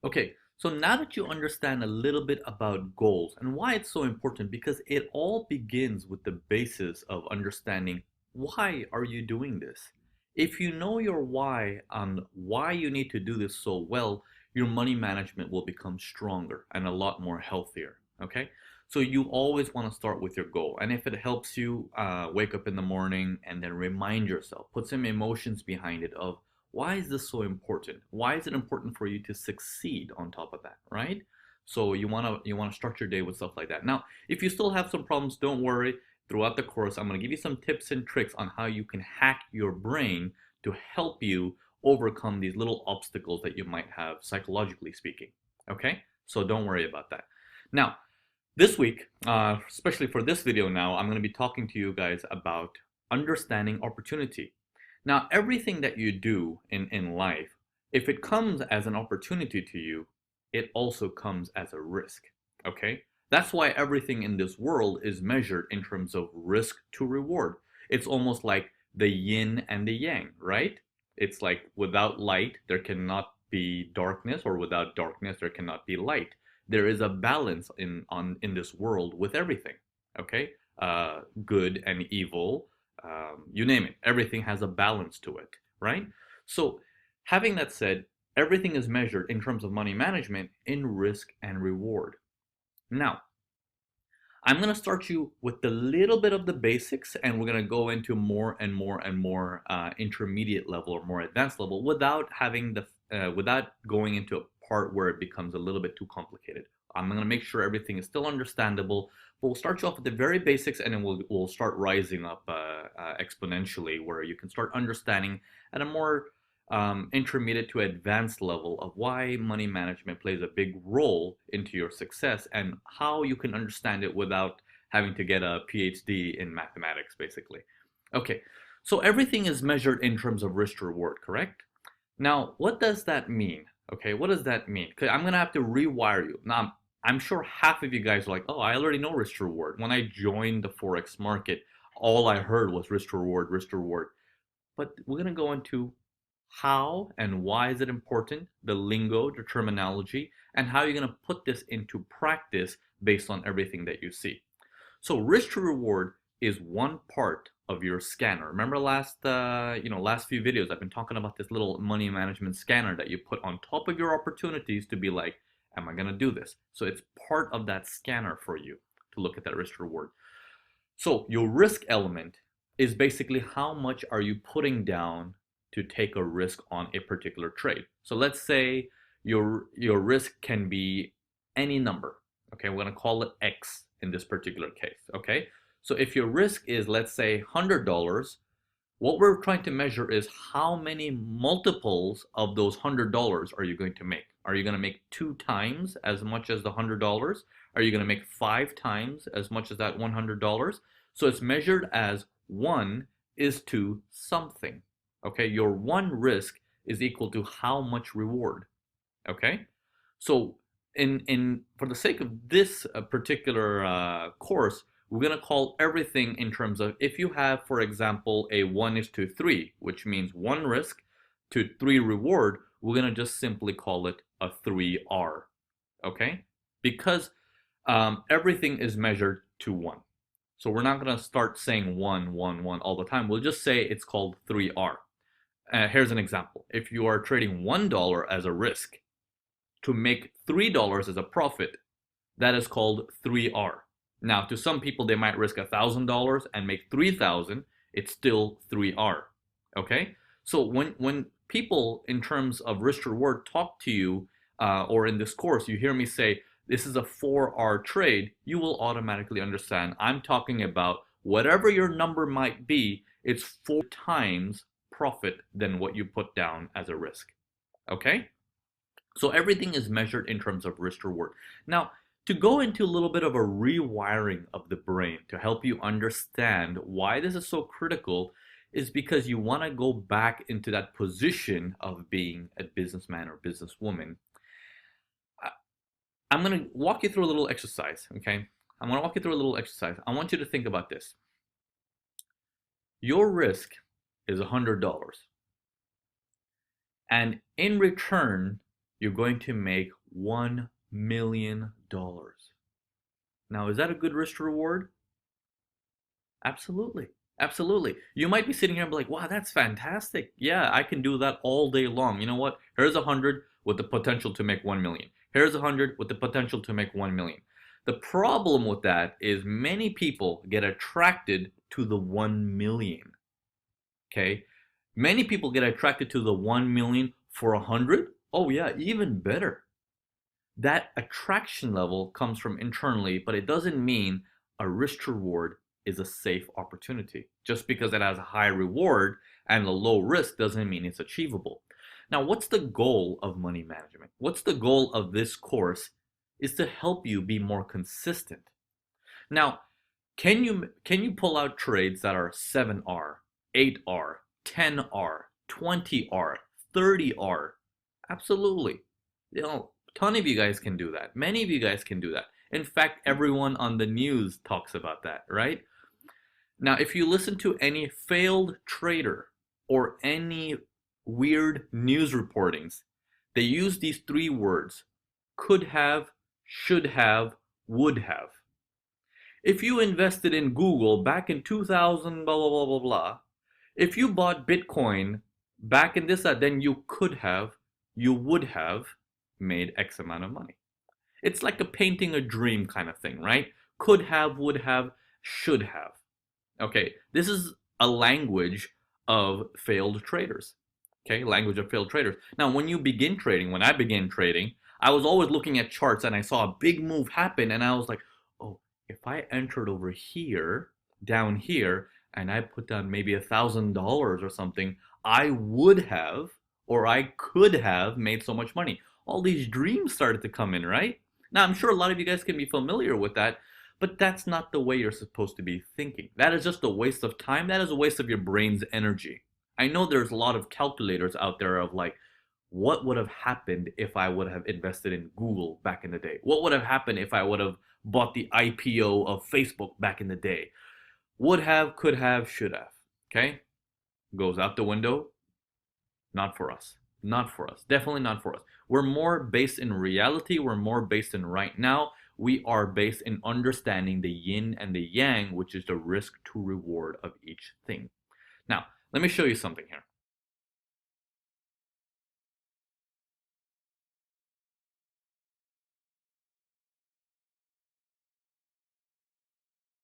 Okay, so now that you understand a little bit about goals and why it's so important, because it all begins with the basis of understanding why are you doing this? If you know your why and why you need to do this so well, your money management will become stronger and a lot more healthier. Okay, so you always want to start with your goal, and if it helps you wake up in the morning and then remind yourself, put some emotions behind it of why is this so important? Why is it important for you to succeed on top of that, right? So you want to structure your day with stuff like that. Now, if you still have some problems, don't worry. Throughout the course, I'm going to give you some tips and tricks on how you can hack your brain to help you overcome these little obstacles that you might have psychologically speaking. Okay? So don't worry about that. Now, this week, especially for this video now, I'm going to be talking to you guys about understanding opportunity. Now, everything that you do in life, if it comes as an opportunity to you, it also comes as a risk. Okay? That's why everything in this world is measured in terms of risk to reward. It's almost like the yin and the yang, right? It's like without light, there cannot be darkness, or without darkness, there cannot be light. There is a balance in this world with everything. Okay? Good and evil, you name it. Everything has a balance to it, right? So, having that said, everything is measured in terms of money management in risk and reward. Now, I'm going to start you with a little bit of the basics, and we're going to go into more and more and more intermediate level or more advanced level without having without going into a part where it becomes a little bit too complicated. I'm going to make sure everything is still understandable, but we'll start you off with the very basics, and then we'll start rising up exponentially, where you can start understanding at a more intermediate to advanced level of why money management plays a big role into your success and how you can understand it without having to get a PhD in mathematics, basically. Okay, so everything is measured in terms of risk to reward, correct? Now, what does that mean? Okay, what does that mean? Because I'm gonna have to rewire you. Now, I'm sure half of you guys are like, oh, I already know risk to reward. When I joined the Forex market, all I heard was risk to reward, risk to reward. But we're gonna go into how and why is it important, the lingo, the terminology, and how you're going to put this into practice based on everything that you see. So risk to reward is one part of your scanner. Remember last few videos I've been talking about this little money management scanner that you put on top of your opportunities to be like, am I going to do this? So it's part of that scanner for you to look at that risk to reward. So your risk element is basically how much are you putting down to take a risk on a particular trade. So let's say your risk can be any number. Okay, we're gonna call it X in this particular case. Okay, so if your risk is, let's say, $100, what we're trying to measure is how many multiples of those $100 are you going to make? Are you going to make 2 times as much as the $100? Are you going to make 5 times as much as that $100? So it's measured as 1 is to something. Okay, your one risk is equal to how much reward. Okay, so in for the sake of this particular course, we're going to call everything in terms of, if you have, for example, a 1 is to 3, which means 1 risk to 3 reward, we're going to just simply call it a 3R. Okay, because everything is measured to 1. So we're not going to start saying 1, 1, 1 all the time. We'll just say it's called 3R. Here's an example. If you are trading $1 as a risk to make $3 as a profit, that is called 3R. Now, to some people, they might risk $1,000 and make 3,000. It's still 3R. Okay? So when people in terms of risk to reward talk to you, or in this course, you hear me say, this is a 4R trade, you will automatically understand I'm talking about whatever your number might be, it's 4 times profit than what you put down as a risk. Okay? So everything is measured in terms of risk reward. Now, to go into a little bit of a rewiring of the brain to help you understand why this is so critical is because you want to go back into that position of being a businessman or businesswoman. I'm going to walk you through a little exercise, okay? I'm going to walk you through a little exercise. I want you to think about this. Your risk is $100. And in return, you're going to make $1 million. Now, is that a good risk to reward? Absolutely. Absolutely. You might be sitting here and be like, wow, that's fantastic. Yeah, I can do that all day long. You know what? Here's 100 with the potential to make 1 million. Here's 100 with the potential to make 1 million. The problem with that is many people get attracted to the 1 million. Okay? Many people get attracted to the 1 million for 100. Oh, yeah, even better. That attraction level comes from internally, but it doesn't mean a risk to reward is a safe opportunity. Just because it has a high reward and a low risk doesn't mean it's achievable. Now, what's the goal of money management? What's the goal of this course is to help you be more consistent. Now, can you pull out trades that are 7R, 8R, 10R, 20R, 30R? Absolutely. You know, a ton of you guys can do that. Many of you guys can do that. In fact, everyone on the news talks about that, right? Now, if you listen to any failed trader or any weird news reportings, they use these three words: could have, should have, would have. If you invested in Google back in 2000, blah, blah, blah, blah, blah, if you bought Bitcoin back in this, then you could have, you would have made X amount of money. It's like a painting a dream kind of thing, right? Could have, would have, should have. Okay, this is a language of failed traders. Okay, language of failed traders. Now, when you begin trading, when I began trading, I was always looking at charts and I saw a big move happen and I was like, oh, if I entered over here, down here, and I put down maybe $1,000 or something, I would have, or I could have made so much money. All these dreams started to come in, right? Now, I'm sure a lot of you guys can be familiar with that, but that's not the way you're supposed to be thinking. That is just a waste of time. That is a waste of your brain's energy. I know there's a lot of calculators out there of like, what would have happened if I would have invested in Google back in the day? What would have happened if I would have bought the IPO of Facebook back in the day? Would have, could have, should have. Okay? Goes out the window. Not for us. Not for us. Definitely not for us. We're more based in reality. We're more based in right now. We are based in understanding the yin and the yang, which is the risk to reward of each thing. Now, let me show you something here.